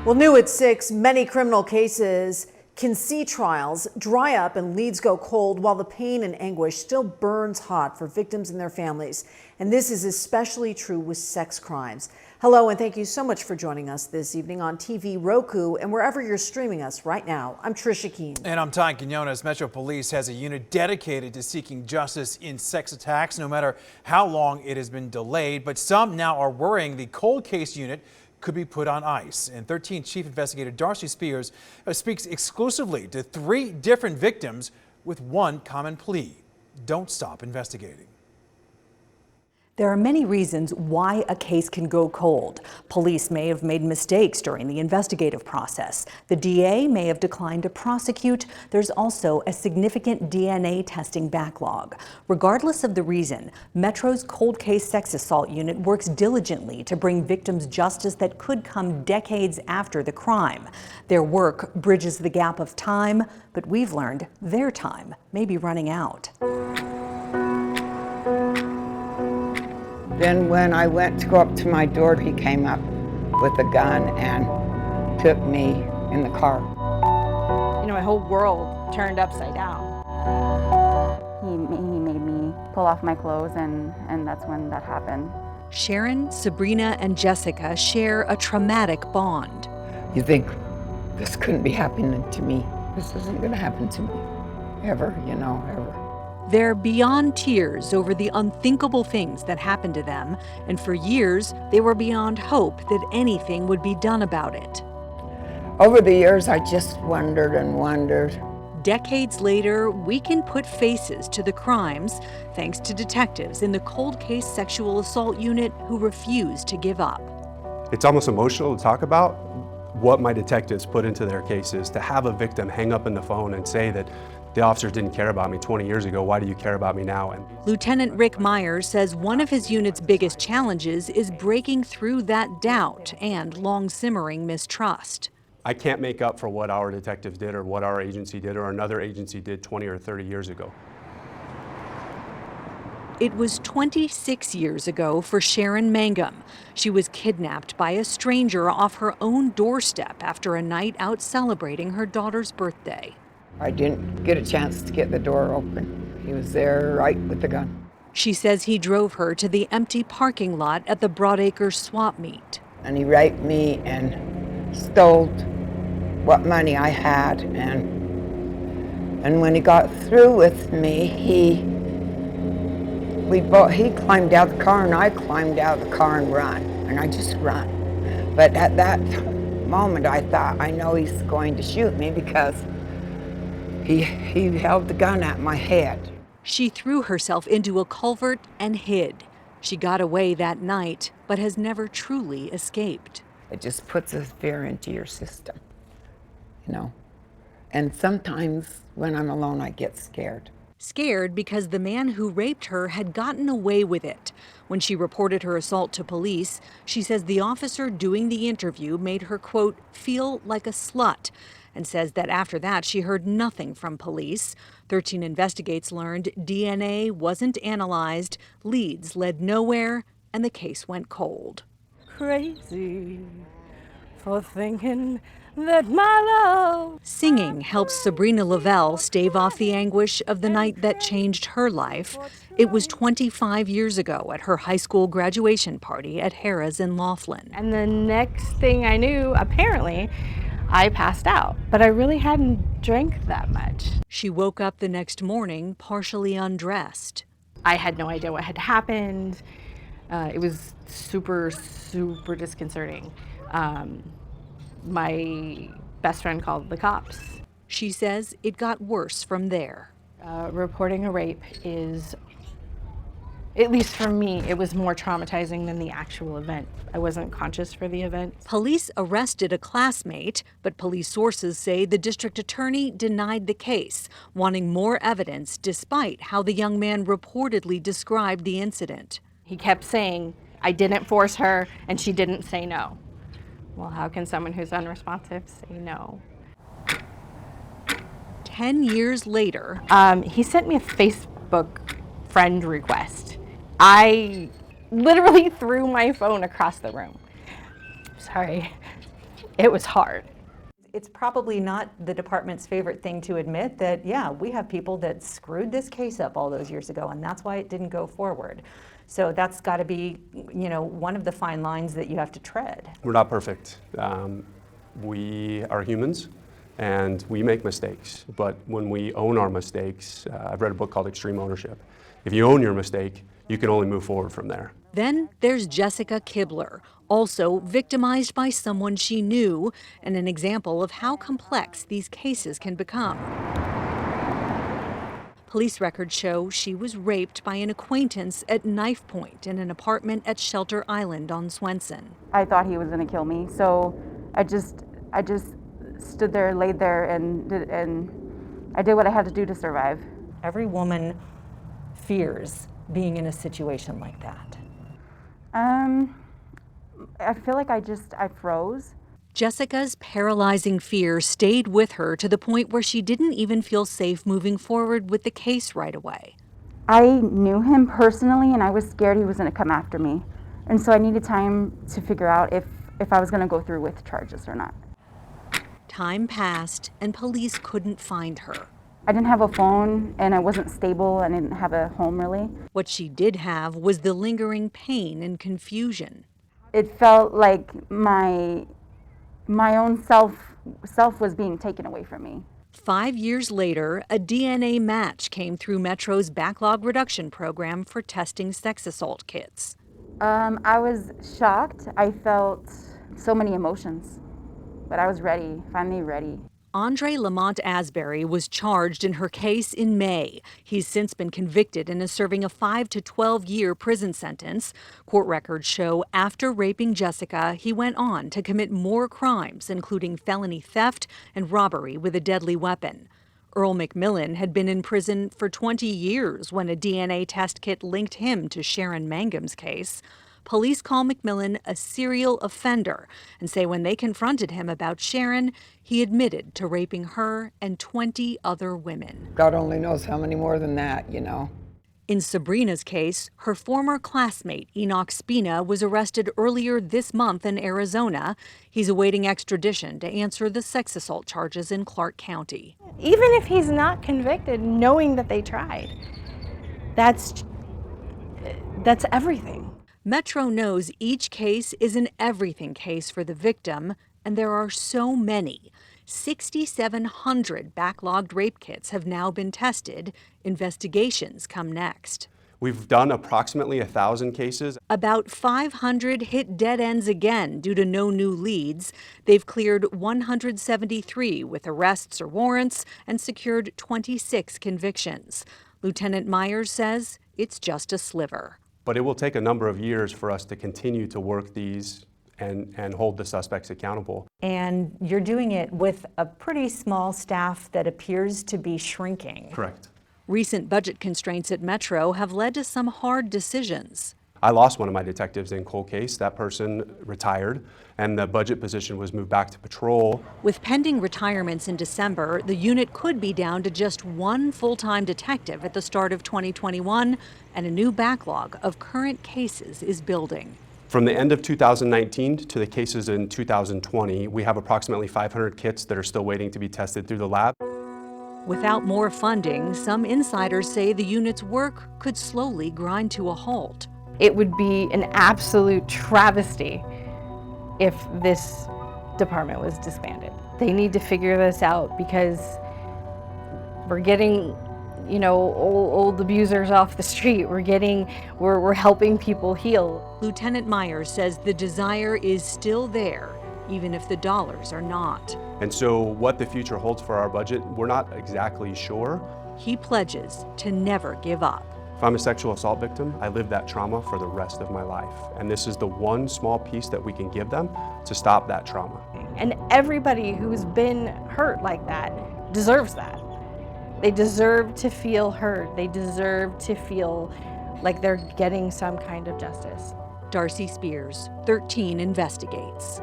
Well, new at 6, many criminal cases can see trials dry up and leads go cold while the pain and anguish still burns hot for victims and their families. And this is especially true with sex crimes. Hello, and thank you so much for joining us this evening on TV, Roku, and wherever you're streaming us right now. I'm Trisha Keene. And I'm Ty Quinones. Metro Police has a unit dedicated to seeking justice in sex attacks, no matter how long it has been delayed. But some now are worrying the cold case unit could be put on ice. And 13 Chief Investigator Darcy Spears speaks exclusively to 3 different victims with one common plea: don't stop investigating. There are many reasons why a case can go cold. Police may have made mistakes during the investigative process. The DA may have declined to prosecute. There's also a significant DNA testing backlog. Regardless of the reason, Metro's cold case sex assault unit works diligently to bring victims justice that could come decades after the crime. Their work bridges the gap of time, but we've learned their time may be running out. Then when I went to go up to my door, he came up with a gun and took me in the car. You know, my whole world turned upside down. He made me pull off my clothes, and that's when that happened. Sharon, Sabrina, and Jessica share a traumatic bond. You think, this couldn't be happening to me. This isn't going to happen to me, ever, you know, ever. They're beyond tears over the unthinkable things that happened to them, and for years, they were beyond hope that anything would be done about it. Over the years, I just wondered and wondered. Decades later, we can put faces to the crimes thanks to detectives in the cold case sexual assault unit who refuse to give up. It's almost emotional to talk about what my detectives put into their cases. To have a victim hang up in the phone and say that the officers didn't care about me 20 years ago, why do you care about me now? And Lieutenant Rick Myers says one of his unit's biggest challenges is breaking through that doubt and long-simmering mistrust. I can't make up for what our detectives did or what our agency did or another agency did 20 or 30 years ago. It was 26 years ago for Sharon Mangum. She was kidnapped by a stranger off her own doorstep after a night out celebrating her daughter's birthday. I didn't get a chance to get the door open. He was there right with the gun. She says he drove her to the empty parking lot at the Broadacre swap meet. And he raped me and stole what money I had. And when he got through with me, he climbed out the car and I climbed out the car and run. And I just run. But at that moment, I thought, I know he's going to shoot me because he held the gun at my head. She threw herself into a culvert and hid. She got away that night, but has never truly escaped. It just puts a fear into your system, you know. And sometimes when I'm alone, I get scared. Scared because the man who raped her had gotten away with it. When she reported her assault to police, she says the officer doing the interview made her, quote, feel like a slut, and says that after that she heard nothing from police. 13 Investigates learned DNA wasn't analyzed, leads led nowhere, and the case went cold. Crazy for thinking that my love. Singing helps Sabrina Lavelle stave off the anguish of the night that changed her life. It was 25 years ago at her high school graduation party at Harrah's in Laughlin. And the next thing I knew, apparently, I passed out, but I really hadn't drank that much. She woke up the next morning partially undressed. I had no idea what had happened. It was super, super disconcerting. My best friend called the cops. She says it got worse from there. Reporting a rape is, at least for me, it was more traumatizing than the actual event. I wasn't conscious for the event. Police arrested a classmate, but police sources say the district attorney denied the case, wanting more evidence despite how the young man reportedly described the incident. He kept saying, I didn't force her, and she didn't say no. Well, how can someone who's unresponsive say no? 10 years later, he sent me a Facebook friend request. I literally threw my phone across the room. Sorry. It was hard. It's probably not the department's favorite thing to admit that, yeah, we have people that screwed this case up all those years ago, and that's why it didn't go forward. So that's got to be, one of the fine lines that you have to tread. We're not perfect. We are humans and we make mistakes, but when we own our mistakes, I've read a book called Extreme Ownership. If you own your mistake, you can only move forward from there. Then there's Jessica Kibler, also victimized by someone she knew, and an example of how complex these cases can become. Police records show she was raped by an acquaintance at knife point in an apartment at Shelter Island on Swenson. I thought he was going to kill me, so I just stood there, laid there, and I did what I had to do to survive. Every woman fears being in a situation like that. I feel like I froze. Jessica's paralyzing fear stayed with her to the point where she didn't even feel safe moving forward with the case right away. I knew him personally, and I was scared he was going to come after me. And so I needed time to figure out if I was going to go through with charges or not. Time passed, and police couldn't find her. I didn't have a phone, and I wasn't stable. I didn't have a home, really. What she did have was the lingering pain and confusion. It felt like my own self was being taken away from me. 5 years later, a DNA match came through Metro's backlog reduction program for testing sex assault kits. I was shocked. I felt so many emotions, but I was ready, finally ready. Andre Lamont Asbury was charged in her case in May. He's since been convicted and is serving a 5 to 12-year prison sentence. Court records show after raping Jessica, he went on to commit more crimes, including felony theft and robbery with a deadly weapon. Earl McMillan had been in prison for 20 years when a DNA test kit linked him to Sharon Mangum's case. Police call McMillan a serial offender and say when they confronted him about Sharon, he admitted to raping her and 20 other women. God only knows how many more than that, In Sabrina's case, her former classmate, Enoch Spina, was arrested earlier this month in Arizona. He's awaiting extradition to answer the sex assault charges in Clark County. Even if he's not convicted, knowing that they tried, that's everything. Metro knows each case is an everything case for the victim, and there are so many. 6,700 backlogged rape kits have now been tested. Investigations come next. We've done approximately 1,000 cases. About 500 hit dead ends again due to no new leads. They've cleared 173 with arrests or warrants and secured 26 convictions. Lieutenant Myers says it's just a sliver. But it will take a number of years for us to continue to work these and hold the suspects accountable. And you're doing it with a pretty small staff that appears to be shrinking. Correct. Recent budget constraints at Metro have led to some hard decisions. I lost one of my detectives in cold case. That person retired, and the budget position was moved back to patrol. With pending retirements in December, the unit could be down to just one full-time detective at the start of 2021, and a new backlog of current cases is building. From the end of 2019 to the cases in 2020, we have approximately 500 kits that are still waiting to be tested through the lab. Without more funding, some insiders say the unit's work could slowly grind to a halt. It would be an absolute travesty if this department was disbanded. They need to figure this out because we're getting, old abusers off the street. We're helping people heal. Lieutenant Myers says the desire is still there, even if the dollars are not. And so what the future holds for our budget, we're not exactly sure. He pledges to never give up. If I'm a sexual assault victim, I live that trauma for the rest of my life. And this is the one small piece that we can give them to stop that trauma. And everybody who's been hurt like that deserves that. They deserve to feel heard. They deserve to feel like they're getting some kind of justice. Darcy Spears, 13 Investigates.